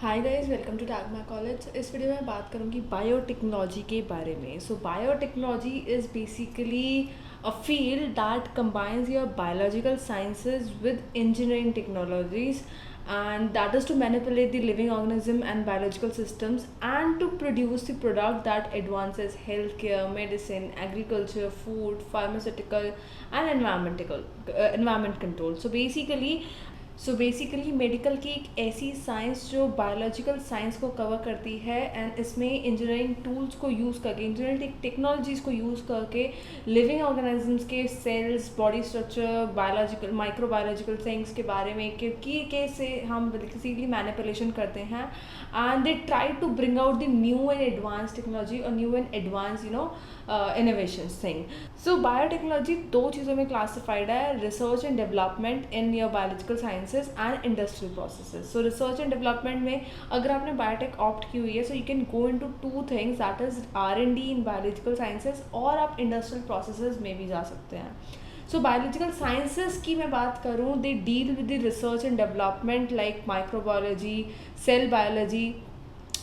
Hi guys, welcome to tag my college. इस video में मैं बात करूँगी बायोटेक्नोलॉजी के बारे में। So biotechnology is basically a field that combines your biological sciences with engineering technologies, and that is to manipulate the living organism and biological systems and to produce the product that advances healthcare, medicine, agriculture, food, pharmaceutical and environment control. So basically medical की एक ऐसी science जो biological science को cover करती है, and इसमें engineering tools को use करके, इंजीनियरिंग टेक्नोलॉजीज़ को यूज़ करके लिविंग ऑर्गेनिजम्स के cells, body structure, biological microbiological things के बारे में कि कैसे हम बेसिकली मैनिपुलेशन करते हैं, and they try to bring out the new and advance technology और new and advance innovation thing. So biotechnology दो चीज़ों में क्लासिफाइड है: research and development in your biological sciences and industrial processes. So research and development में अगर आपने biotech opt की हुई है, so you can go into two things, that is R&D in biological sciences, और आप इंडस्ट्रियल प्रोसेसेस में भी जा सकते हैं। सो बायोलॉजिकल साइंसेज की मैं बात करूँ, they deal with the research and development like microbiology, cell biology,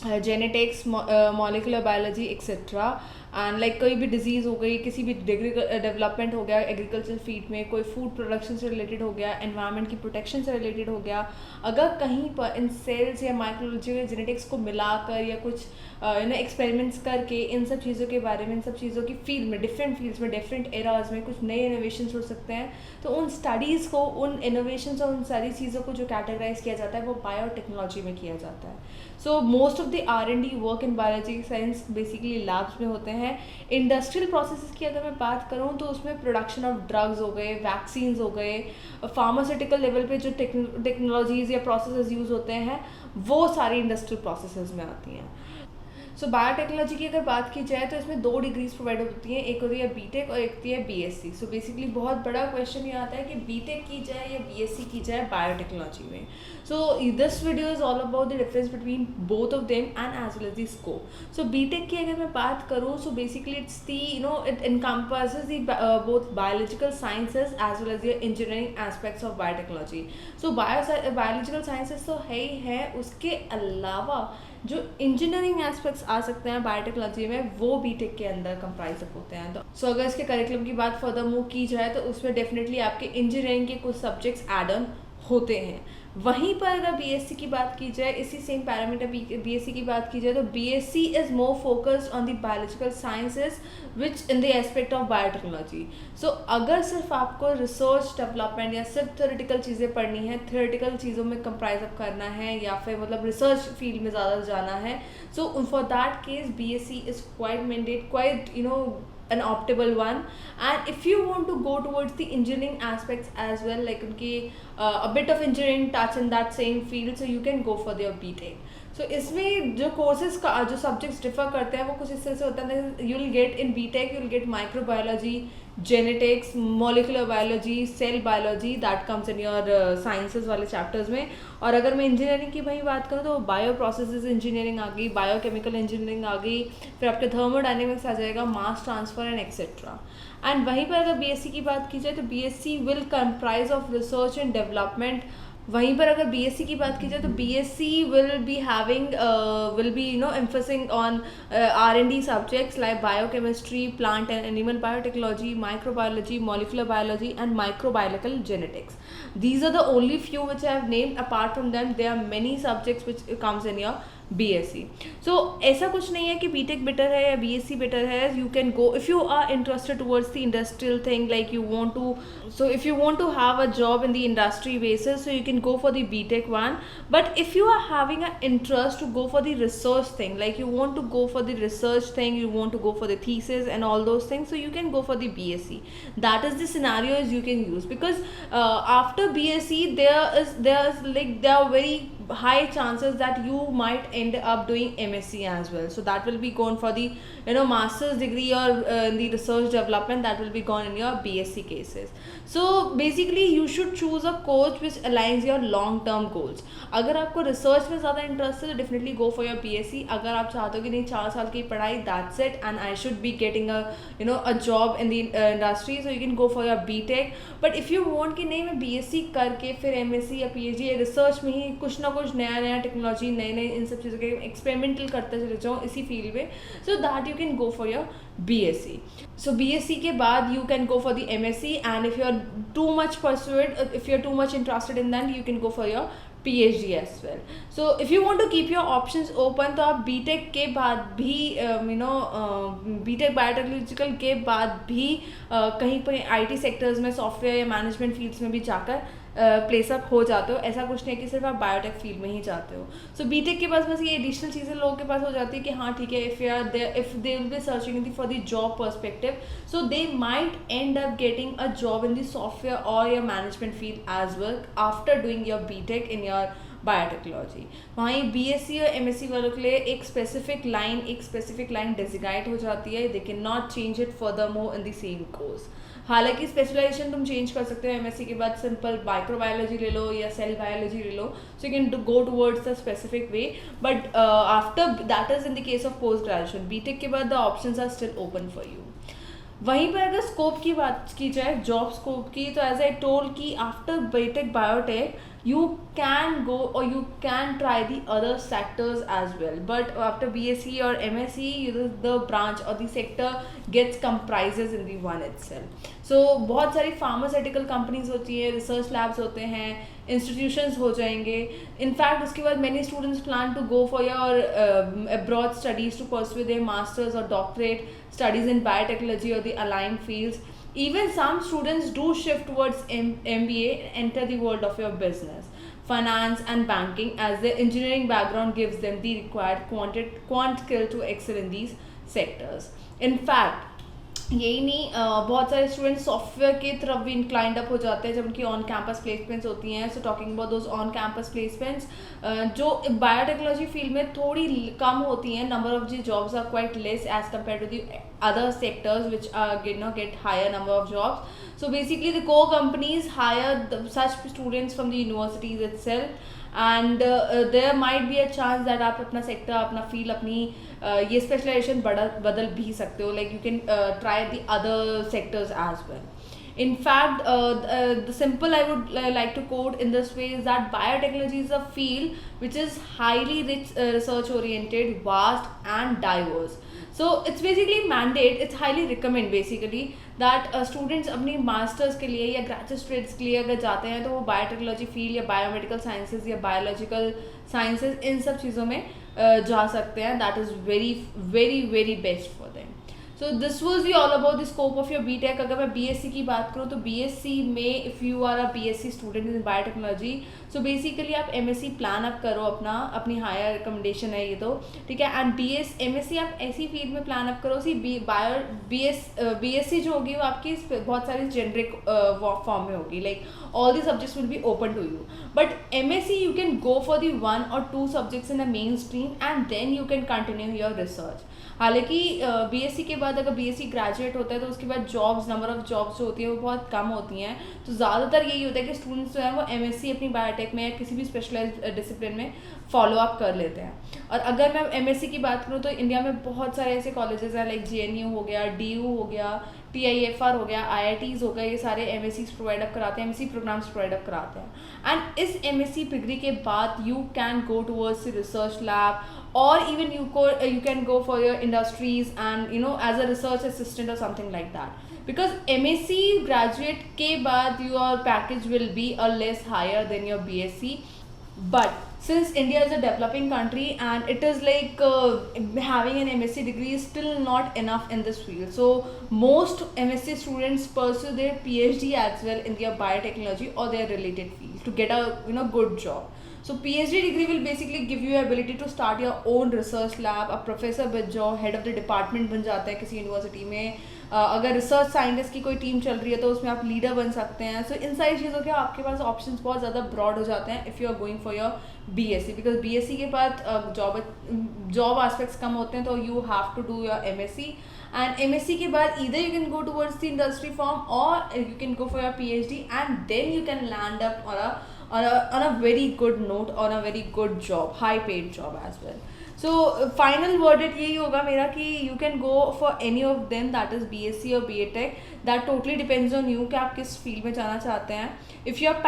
genetics, molecular biology etcetera. And like कोई भी डिजीज़ हो गई, किसी भी डिग्री डेवलपमेंट हो गया एग्रीकल्चर फील्ड में, कोई फूड प्रोडक्शन से रिलेटेड हो गया, एनवायरनमेंट की प्रोटेक्शन से रिलेटेड हो गया, अगर कहीं पर इन सेल्स या माइक्रोलॉजी या जेनेटिक्स को मिलाकर या कुछ एक्सपेरिमेंट्स करके इन सब चीज़ों के बारे में, इन सब चीज़ों की फील्ड में, डिफरेंट फील्ड्स में, डिफरेंट एराज में कुछ नए इनोवेशंस हो सकते हैं, तो उन स्टडीज़ को, उन इनोवेशंस और उन सारी चीज़ों को जो कैटेगराइज किया जाता है वो बायोटेक्नोलॉजी में किया जाता है। So most of the R&D work in biology science basically labs में होते हैं। इंडस्ट्रियल प्रोसेसेस की अगर मैं बात करूँ तो उसमें प्रोडक्शन ऑफ ड्रग्स हो गए, वैक्सीन्स हो गए, फार्मास्यूटिकल लेवल पे जो टेक्नोलॉजीज़ या प्रोसेसेस यूज़ होते हैं वो सारी इंडस्ट्रियल प्रोसेसेस में आती हैं। सो बायोटेक्नोलॉजी की अगर बात की जाए तो इसमें दो डिग्रीज प्रोवाइड होती हैं, एक होती है बीटेक और एक होती है BSc। सो बेसिकली बहुत बड़ा क्वेश्चन ये आता है कि बीटेक की जाए या BSc की जाए बायोटेक्नोलॉजी में। So this video is all about the difference between both of them and as well as the scope. So BTech की अगर मैं बात करूँ, so basically it's the it encompasses the both biological sciences as well as the engineering aspects of biotechnology. So biological sciences तो है ही है, उसके अलावा जो इंजीनियरिंग एस्पेक्ट्स आ सकते हैं बायोटेक्नोलॉजी में वो बीटेक के अंदर कंप्राइज अप होते हैं। तो अगर इसके करिकुलम की बात फर्दर मूव की जाए तो उसमें डेफिनेटली आपके इंजीनियरिंग के कुछ सब्जेक्ट्स एड ऑन होते हैं। वहीं पर अगर BSc की बात की जाए, इसी सेम पैरामीटर BSc की बात की जाए, तो BSc is more focused on the biological sciences which in the aspect of biotechnology. So अगर सिर्फ आपको रिसर्च डेवलपमेंट या सिर्फ थ्योरेटिकल चीज़ें पढ़नी है, थ्योरेटिकल चीज़ों में कंप्राइज अप करना है या फिर मतलब रिसर्च फील्ड में ज़्यादा जाना है, so for that case BSc is quite mandate, quite an optimal one. And if you want to go towards the engineering aspects as well, like उनकी a bit of engineering touch in that same field, so you can go for their BTech. So इसमें जो courses का जो subjects differ करते हैं वो कुछ इस तरह से होता है। You will get in BTech, you will get microbiology, genetics, molecular biology, cell biology, that comes in your sciences वाले चैप्टर्स में। और अगर मैं इंजीनियरिंग की वही बात करूँ तो बायो प्रोसेसेस इंजीनियरिंग आ गई, बायोकेमिकल इंजीनियरिंग आ गई, फिर आपके थर्मोडायनेमिक्स आ जाएगा, mass transfer and etcetera. And वहीं पर अगर BSc की बात की जाए तो BSc will comprise of research and development. वहीं पर अगर BSc की बात की जाए तो BSc will be emphasizing on R&D subjects like biochemistry, plant and animal biotechnology, microbiology, molecular biology and microbiological genetics. These are the only few which I have named. Apart from them there are many subjects which comes in your BSc. So ऐसा कुछ नहीं है कि BTech better है या BSc better है. You can go if you are interested towards the industrial thing, like you want to, so if you want to have a job in the industry basis, so you can go for the BTech one. But if you are having an interest to go for the research thing, like you want to go for the research thing, you want to go for the thesis and all those things, so you can go for the BSc. That is the scenarios you can use, because after BSc there are very high chances that you might end up doing MSc as well. So that will be gone for the master's degree or in the research development, that will be gone in your BSc cases. So basically you should choose a course which aligns your long term goals. अगर आपको research में ज़्यादा interest है तो definitely go for your BSc. अगर आप चाहते हो कि नहीं 4 साल की पढ़ाई, that's it, and I should be getting a job in the industry, so you can go for your BTech. But if you want कि नहीं मैं BSc करके फिर MSc या PhD या रिसर्च में ही कुछ ना कुछ नया नया टेक्नोलॉजी, नए नए इन सब चीज़ों के एक्सपेरिमेंटल करते चले जाओ इसी फील्ड में, so that you can go for your BSc. So BSc के बाद you can go for the MSc, and if you're too much pursued, if you're too much interested in that, you can go for your PhD as well. So if you want to keep your options open, तो आप BTech के बाद भी BTech biotechnological के बाद भी कहीं पर IT सेक्टर्स में, सॉफ्टवेयर या मैनेजमेंट फील्ड्स में भी जाकर प्लेसअप हो जाते हो. ऐसा कुछ नहीं है कि सिर्फ आप बायोटेक फील्ड में ही जाते हो. सो बीटेक के पास बस ये एडिशनल चीज़ें लोगों के पास हो जाती है कि हाँ ठीक है, if they will be searching for the job perspective, so they might end up getting a job in the software और your management field as well after doing your BTech in your biotechnology. वहीं BSc और MSc वालों के लिए एक specific line designate हो जाती है. They can not change it further more in the same course. हालांकि स्पेशलाइजेशन तुम चेंज कर सकते हो. MSc के बाद सिंपल माइक्रोबायोलॉजी ले लो या सेल बायोलॉजी ले लो, so you can go towards the specific way. But after that is in the case of post graduation. BTech के बाद the options are still open for you. वहीं पर अगर स्कोप की बात की जाए, जॉब स्कोप की, तो एज आई टोल्ड कि after BTech biotech you can go or you can try the other sectors as well, but after BSc or MSc the branch or the sector gets comprises in the one itself. So बहुत सारी pharmaceutical companies होती है, research labs होते हैं, institutions हो जाएंगे. In fact उसके बाद many students plan to go for your abroad studies to pursue their masters or doctorate studies in biotechnology or the aligned fields. Even some students do shift towards MBA and enter the world of your business, finance and banking, as their engineering background gives them the required quant skill to excel in these sectors. In fact, यही नहीं, बहुत सारे students software की तरफ भी inclined up हो जाते हैं जब उनकी ऑन कैंपस प्लेसमेंट्स होती हैं. So talking about those on campus placements जो बायोटेक्नोलॉजी फील्ड में थोड़ी कम होती हैं. नंबर ऑफ जी jobs are quite less as compare to the other sectors which get higher number of jobs. So basically the core companies hire such students from the universities itself, and there might be a chance that आप अपना sector, अपना field, अपनी ये specialization बदल भी सकते हो. Like you can try the other sectors as well. In fact, the simple I would like to quote in this way is that biotechnology is a field which is highly research oriented, vast and diverse. So it's basically mandate, it's highly recommend basically that students अपनी masters के लिए या graduates के लिए अगर जाते हैं तो वो बायोटेक्नोलॉजी फील्ड या बायोमेडिकल साइंसेज या बायोलॉजिकल साइंसेज इन सब चीज़ों में जा सकते हैं. That is very very very best for them. So this was the all about the scope of your BTech. अगर मैं BSc की बात करूँ तो BSc में if you are a BSc student in biotechnology, so basically आप MSc plan up करो अपनी हायर रिकमेंडेशन है ये तो ठीक है. एंड MSc आप ऐसी फील्ड में प्लान अप करो सी BSc जो होगी वो आपकी बहुत सारी जेनरिक फॉर्म में होगी. Like all the subjects will be open to you, but MSc you can go for the 1 or 2 subjects in a mainstream and then you can continue your research. हालांकि BSc के बाद अगर BSc graduate होता है तो उसके बाद number of jobs जो होती है वो बहुत कम होती हैं. तो ज़्यादातर यही होता है कि स्टूडेंट्स जो हैं वो MSc अपनी बायोटेक में या किसी भी स्पेशलाइज्ड डिसिप्लिन में फॉलो अप कर लेते हैं. और अगर मैं MSc की बात करूँ तो इंडिया में बहुत सारे ऐसे कॉलेजेस हैं, लाइक JNU हो गया, DU हो गया, TIFR हो गया, IITs हो गए, ये सारे MSc प्रोवाइड अप कराते हैं, MSc प्रोग्राम्स प्रोवाइड अप कराते हैं. एंड इस MSc डिग्री के बाद you can go towards research lab, or even you can go for your industries and as a research assistant or something like that. Because MSc graduate के बाद your package will be a less higher than your BSc. But since India is a developing country and it is like having an MSc degree is still not enough in this field, so most MSc students pursue their PhD as well in their biotechnology or their related field to get a good job. So PhD degree will basically give you ability to start your own research lab, a professor बन जाओ, head of the department बन जाता है किसी university में. अगर research scientist की कोई टीम चल रही है तो उसमें आप लीडर बन सकते हैं. सो इन सारी चीज़ों के आपके पास ऑप्शंस बहुत ज़्यादा ब्रॉड हो जाते हैं if you are going for your BSc. Because BSc के बाद जॉब एस्पेक्ट्स कम होते हैं, तो you have to do your MSc. And MSc के बाद either you can go towards the industry form or you can go for your PhD and then you can land up on a very good note, on a very good job, high paid job as well. So final verdict यही होगा मेरा कि you can go for any of them, that is BSc और BTech. That totally depends on you कि आप किस field में जाना चाहते हैं. If you are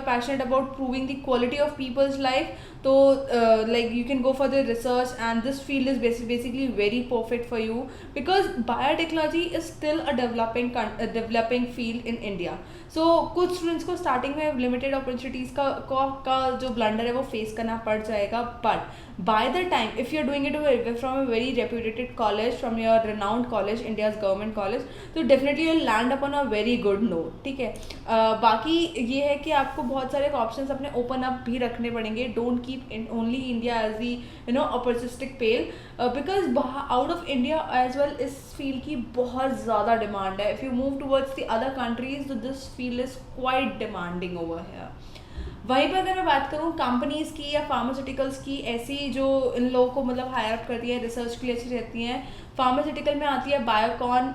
passionate about proving the quality of people's life, तो like you can go for the research, and this field is basically very perfect for you because biotechnology is still a developing field in India. So कुछ students को starting में limited opportunities का जो blunder है वो face करना पड़ जाएगा, but by the time if you're doing it from a very reputed college, from your renowned college, India's government college, तो definitely you'll land upon a very good note. ठीक है. बाकी ये है कि आपको बहुत सारे ऑप्शंस अपने ओपन अप भी रखने पड़ेंगे. Don't keep only India as the opportunistic पेल, because out of India as well इस फील्ड की बहुत ज़्यादा डिमांड है. If you move towards the other countries, तो this field is quite demanding over है. वहीं पर अगर मैं बात करूँ कंपनीज़ की या फार्मास्यूटिकल्स की, ऐसी जो इन लोगों को मतलब हायर अप करती है, रिसर्च के लिए अच्छी रहती हैं. फार्मास्यूटिकल में आती है Biocon,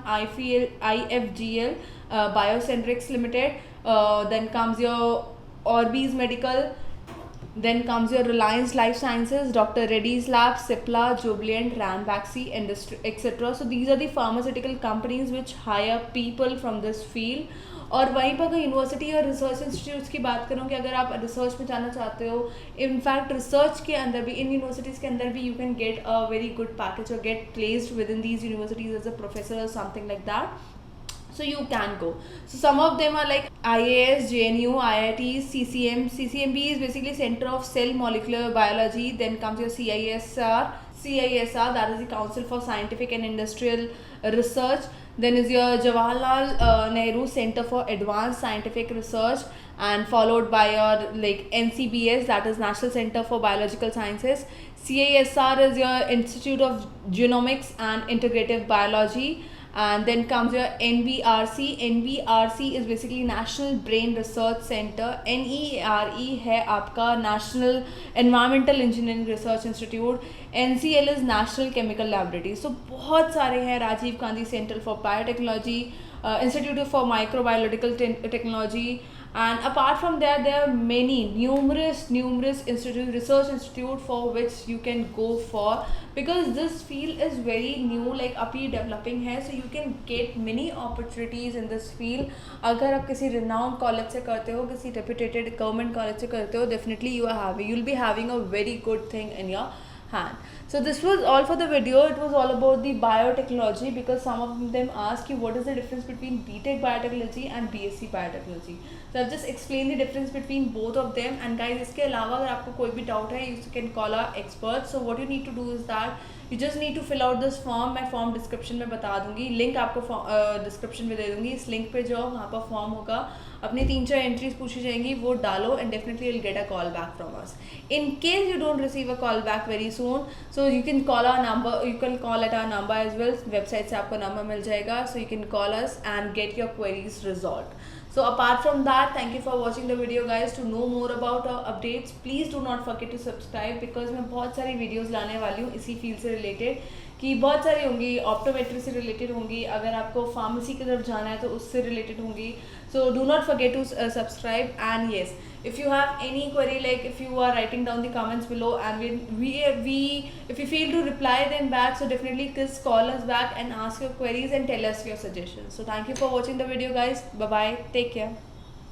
IFGL, Biocentrics limited, then comes your Orbis medical, then comes your Reliance Life Sciences, Dr. Reddy's Labs, Cipla, Jubilant, Ranbaxy, Industry, etc. So these are the pharmaceutical companies which hire people from this field. और वहीं पर अगर university और research institutes की बात करूँ कि अगर आप रिसर्च में जाना चाहते हो, इनफैक्ट रिसर्च के अंदर भी, इन यूनिवर्सिटीज़ के अंदर भी you can get a very good package और get placed within these universities as a professor और something like that. So you can go. So some of them are like IAS, JNU, IIT, CCM. CCMB is basically Center of Cell Molecular Biology. Then comes your CISR, that is the Council for Scientific and Industrial Research. Then is your Jawaharlal Nehru Center for Advanced Scientific Research, and followed by your like NCBS, that is National Center for Biological Sciences. CISR is your Institute of Genomics and Integrative Biology. And then comes your NBRC. NBRC is basically National Brain Research Center. NERE है आपका National Environmental Engineering Research Institute. NCL is National Chemical Laboratory. So बहुत सारे हैं. Rajiv Gandhi Center for Biotechnology, Institute for Microbiological Technology. And apart from that, there are numerous research institute for which you can go for, because this field is very new, like अभी developing है. So you can get many opportunities in this field. अगर आप किसी renowned college से करते हो, किसी reputed government college से करते हो, definitely you'll be having a very good thing in your hand. So this was all for the video. It was all about the biotechnology, because some of them ask you what is the difference between BTech biotechnology and BSc biotechnology. So I've just explained the difference between both of them. And guys, इसके अलावा अगर आपको कोई भी doubt है, you can call our experts. So what you need to do is that you just need to fill out this form. मैं form description में बता दूंगी, link आपको description में दे दूंगी. इस link पे जाओ, वहाँ पर form होगा, अपनी 3-4 एंट्रीज पूछी जाएंगी, वो डालो, and definitely will get a call back from us. In case you don't receive a call back very soon, so you can call our number, you can call at our number as well. Website से आपको number मिल जाएगा, सो you can कॉल अस एंड गेट योर क्वेरीज रिजॉल्व. So apart from that, thank you for watching the video guys. To know more about our updates, please do not forget to subscribe, because मैं बहुत सारी videos लाने वाली हूँ इसी फील्ड से रिलेटेड, कि बहुत सारी होंगी, ऑप्टोमेट्री से रिलेटेड होंगी, अगर आपको फार्मेसी की तरफ जाना है तो उससे रिलेटेड होंगी. So do not forget to subscribe. And yes, if you have any query, like if you are writing down the comments below, and if you fail to reply them back, so definitely just call us back and ask your queries and tell us your suggestions. So thank you for watching the video guys. Bye bye, take care.